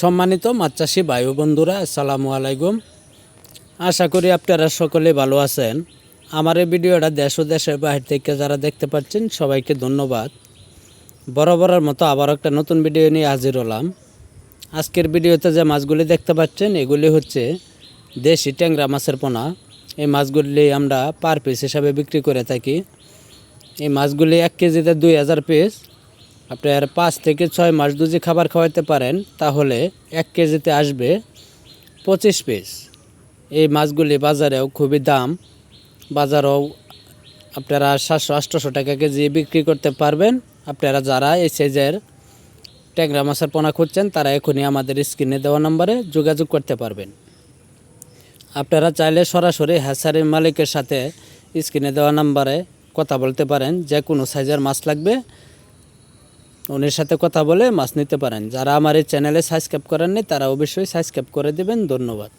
সম্মানিত মাছ চাষি ভাই ও বন্ধুরা, আসসালামু আলাইকুম। আশা করি আপনারা সকলে ভালো আছেন। আমার এই ভিডিওটা দেশ ও দেশের বাইরে থেকে যারা দেখতে পাচ্ছেন সবাইকে ধন্যবাদ। বরাবরের মতো আবার একটা নতুন ভিডিও নিয়ে হাজির হলাম। আজকের ভিডিওতে যে মাছগুলি দেখতে পাচ্ছেন এগুলি হচ্ছে দেশি ট্যাংরা মাছের পোনা। এই মাছগুলি আমরা পার পিস হিসাবে বিক্রি করে থাকি। এই মাছগুলি 1 কেজিতে 2000 পিস। আপনার 5 থেকে 6 মাস যদি খাবার খাওয়াতে পারেন তাহলে 1 কেজিতে আসবে 25 পিস। এই মাছগুলি বাজারেও খুবই দাম, বাজারেও আপনারা 700-800 টাকা কেজি বিক্রি করতে পারবেন। আপনারা যারা এই সাইজের ট্যাংরা মাছের পোনা খুঁজছেন তারা এখনই আমাদের স্ক্রিনে দেওয়া নম্বরে যোগাযোগ করতে পারবেন। আপনারা চাইলে সরাসরি হ্যাচারির মালিকের সাথে স্ক্রিনে দেওয়া নম্বরে কথা বলতে পারেন। যে কোনো সাইজের মাছ লাগবে ওনার সাথে কথা বলে মাছ নিতে পারেন। যারা আমার এই চ্যানেলে সাবস্ক্রাইব করেননি তারা অবশ্যই সাবস্ক্রাইব করে দেবেন। ধন্যবাদ।